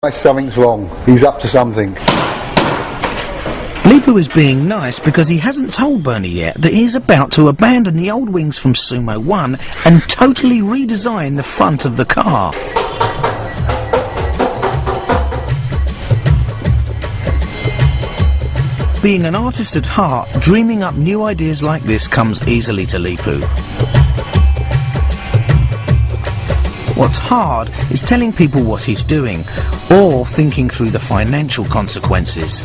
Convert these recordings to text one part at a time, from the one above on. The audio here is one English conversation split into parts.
Something's wrong. He's up to something. Leepu is being nice because he hasn't told Bernie yet that he's about to abandon the old wings from Sumo 1 and totally redesign the front of the car. Being an artist at heart, dreaming up new ideas like this comes easily to Leepu. What's hard is telling people what he's doing, or thinking through the financial consequences.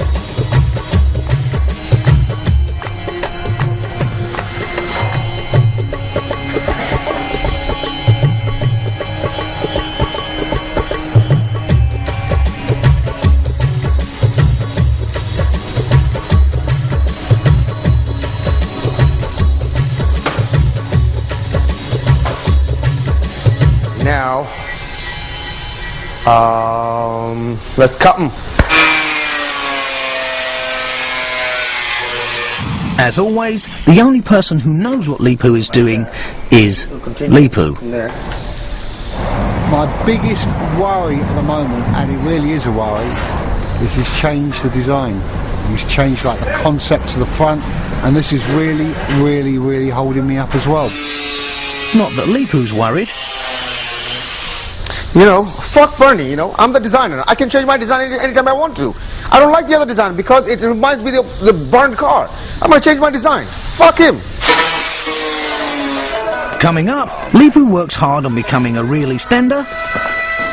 Now, let's cut them. As always, the only person who knows what Leepu is doing is Leepu. My biggest worry at the moment, and it really is a worry, is he's changed the design. He's changed like the concept to the front, and this is really holding me up as well. Not that Leepu's worried. You know, fuck Bernie, you know, I'm the designer. I can change my design anytime I want to. I don't like the other design because it reminds me of the burned car. I'm gonna change my design. Fuck him. Coming up, Leepu works hard on becoming a real EastEnder.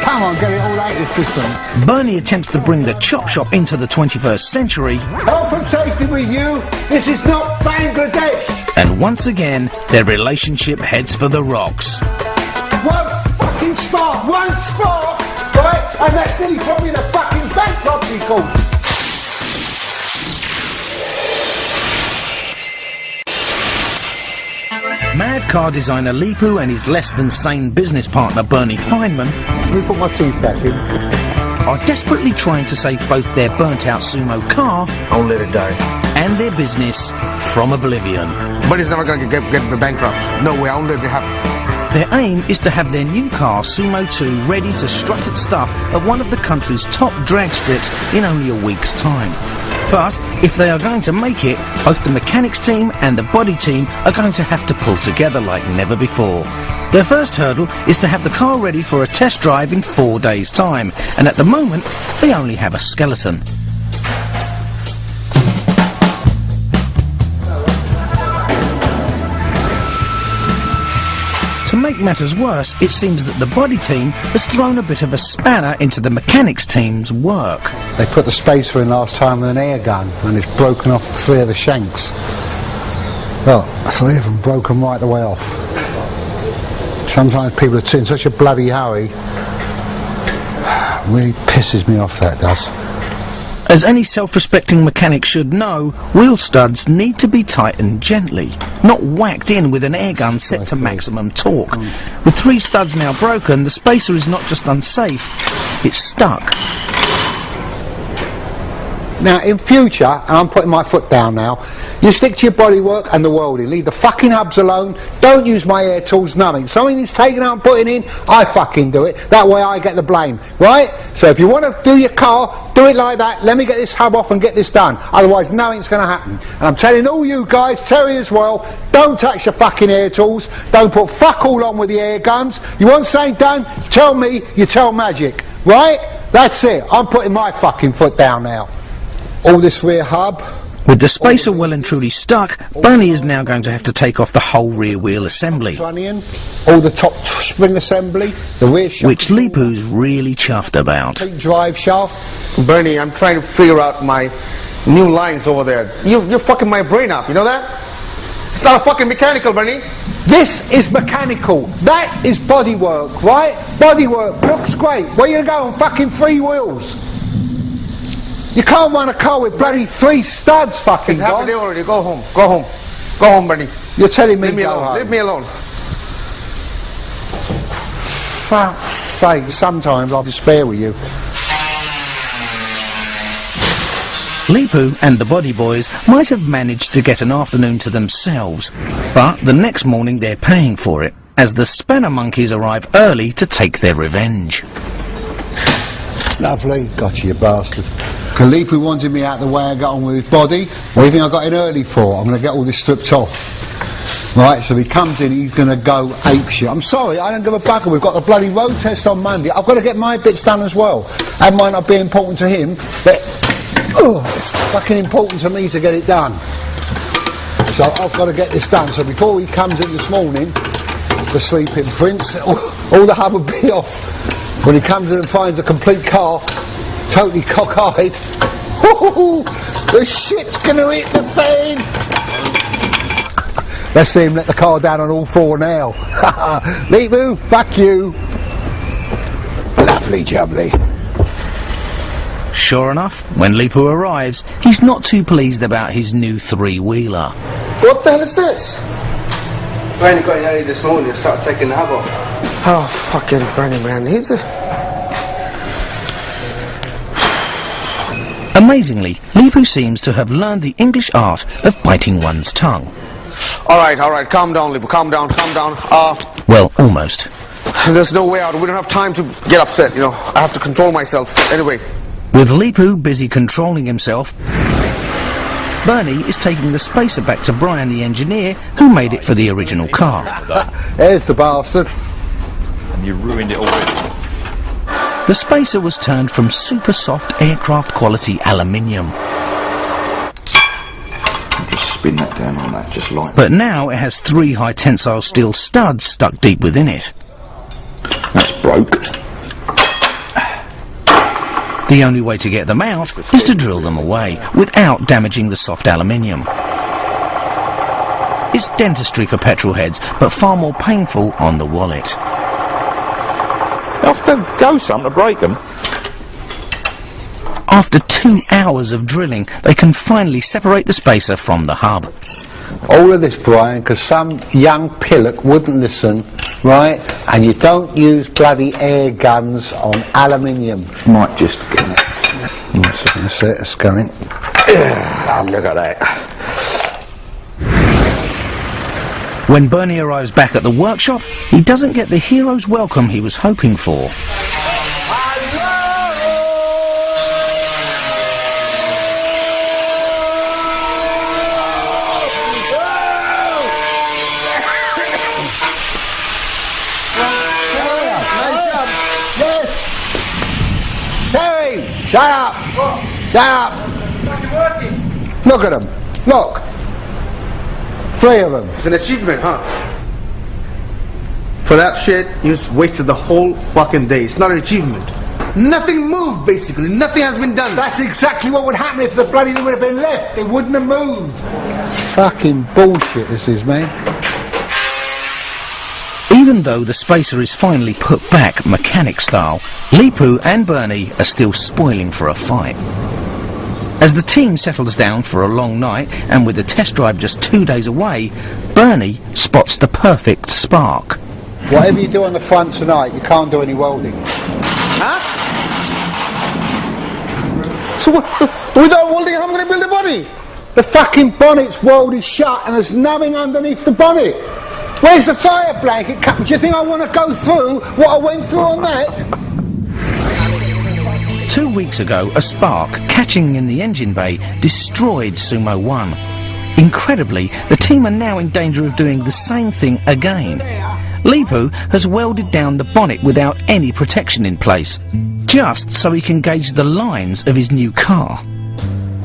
Come on, get it all out of this system. Bernie attempts to bring the chop shop into the 21st century. Health and safety with you. This is not Bangladesh. And once again, their relationship heads for the rocks. One spark, right? And that's nearly put me in a fucking bankruptcy court. Mad car designer Leepu and his less than sane business partner Bernie Feynman Let me put my teeth back in. are desperately trying to save both their burnt-out Sumo car I won't let it die. and their business from oblivion. Bernie's never gonna get bankrupt. No way, I won't let it happen. Their aim is to have their new car, Sumo 2, ready to strut its stuff at one of the country's top drag strips in only a week's time. But if they are going to make it, both the mechanics team and the body team are going to have to pull together like never before. Their first hurdle is to have the car ready for a test drive in 4 days' time, and at the moment, they only have a skeleton. To make matters worse, it seems that the body team has thrown a bit of a spanner into the mechanics team's work. They put the spacer in last time with an air gun, and it's broken off 3 of the shanks. Well, 3 of them broken right the way off. Sometimes people are in such a bloody hurry. Really pisses me off, that does. As any self-respecting mechanic should know, wheel studs need to be tightened gently, not whacked in with an air gun set to maximum torque. With 3 studs now broken, the spacer is not just unsafe, it's stuck. Now, in future, and I'm putting my foot down now, you stick to your bodywork and the welding. Leave the fucking hubs alone. Don't use my air tools, nothing. Something is taken out and putting in, I fucking do it. That way I get the blame, right? So if you want to do your car, do it like that. Let me get this hub off and get this done. Otherwise, nothing's going to happen. And I'm telling all you guys, Terry as well, don't touch your fucking air tools. Don't put fuck all on with the air guns. You want something done? Tell me, you tell Magic, right? That's it. I'm putting my fucking foot down now. All this rear hub. With the spacer well and truly stuck, Bernie is now going to have to take off the whole rear wheel assembly, All the top spring assembly, the rear shaft, which Leepu's really chuffed about. drive shaft. Bernie, I'm trying to figure out my new lines over there. You're fucking my brain up, you know that? It's not a fucking mechanical, Bernie. This is mechanical. That is bodywork, right? Bodywork looks great. Where you go on fucking 3 wheels? You can't run a car with bloody 3 studs, fucking It's half guy. a day already. Go home. Go home. Go home, Bernie. You're telling me Leave me go alone. home. Leave me alone. Fuck's sake, sometimes I despair with you. Leepu and the Body Boys might have managed to get an afternoon to themselves, but the next morning they're paying for it, as the Spanner Monkeys arrive early to take their revenge. Lovely. Gotcha, you bastard. Kalipu wanted me out the way I got on with his body. What do you think I got in early for? I'm going to get all this stripped off. Right, so he comes in, he's going to go apeshit. I'm sorry, I don't give a bugger. We've got the bloody road test on Monday. I've got to get my bits done as well. That might not be important to him, but it's fucking important to me to get it done. So I've got to get this done. So before he comes in this morning, the sleeping prince, all the hub will be off. When he comes in and finds a complete car, totally cockeyed, the shit's going to hit the fan. Let's see him let the car down on all four now. Leepu, fuck you. Lovely jubbly. Sure enough, when Leepu arrives, he's not too pleased about his new three-wheeler. What the hell is this? Brandy got in early this morning and started taking the hub off. Oh, fucking Brandy, man. He's a... Amazingly, Leepu seems to have learned the English art of biting one's tongue. All right, calm down, Leepu, calm down. Well, almost. There's no way out. We don't have time to get upset, you know. I have to control myself. Anyway. With Leepu busy controlling himself, Bernie is taking the spacer back to Brian the engineer, who made it for the original car. There's the bastard. And you ruined it already. The spacer was turned from super soft aircraft quality aluminium. Just spin that down on that, just like that. But now it has 3 high tensile steel studs stuck deep within it. That's broke. The only way to get them out is to drill them away, without damaging the soft aluminium. It's dentistry for petrol heads, but far more painful on the wallet. You have to go some to break them. After 2 hours of drilling, they can finally separate the spacer from the hub. All of this, Brian, because some young pillock wouldn't listen, right? And you don't use bloody air guns on aluminium. Might just go. That's it, it's going. Oh, look at that. When Bernie arrives back at the workshop, he doesn't get the hero's welcome he was hoping for. Terry, shut up! Shut up! Look at them. Look. 3 of them. It's an achievement, huh? For that shit, you just wasted the whole fucking day. It's not an achievement. Nothing moved, basically. Nothing has been done. That's exactly what would happen if the bloody thing would have been left. It wouldn't have moved. It's fucking bullshit, this is, man. Even though the spacer is finally put back mechanic style, Leepu and Bernie are still spoiling for a fight. As the team settles down for a long night, and with the test drive just 2 days away, Bernie spots the perfect spark. Whatever you do on the front tonight, you can't do any welding. Huh? So without welding, how am I going to build a body? The fucking bonnet's welded shut and there's nothing underneath the bonnet. Where's the fire blanket? Do you think I want to go through what I went through on that? 2 weeks ago, a spark catching in the engine bay destroyed Sumo 1. Incredibly, the team are now in danger of doing the same thing again. Leepu has welded down the bonnet without any protection in place, just so he can gauge the lines of his new car.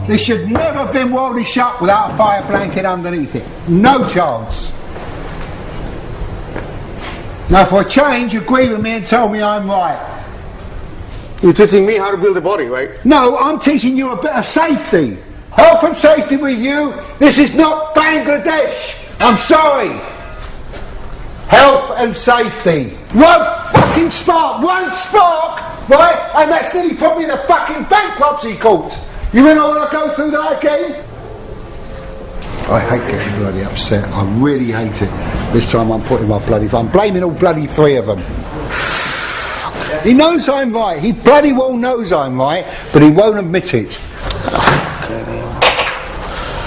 This should never have been welded shut without a fire blanket underneath it. No chance. Now for a change, agree with me and tell me I'm right. You're teaching me how to build a body, right? No, I'm teaching you a bit of safety. Health and safety with you. This is not Bangladesh. I'm sorry. Health and safety. One fucking spark, right? And that's nearly put me in a fucking bankruptcy court. You think I want to go through that again? I hate getting bloody upset. I really hate it. This time I'm putting my bloody... I'm blaming all bloody 3 of them. He knows I'm right. He bloody well knows I'm right, but he won't admit it.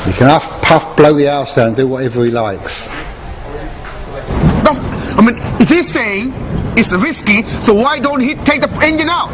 He can puff, blow the house down, do whatever he likes. If he's saying it's risky, so why don't he take the engine out?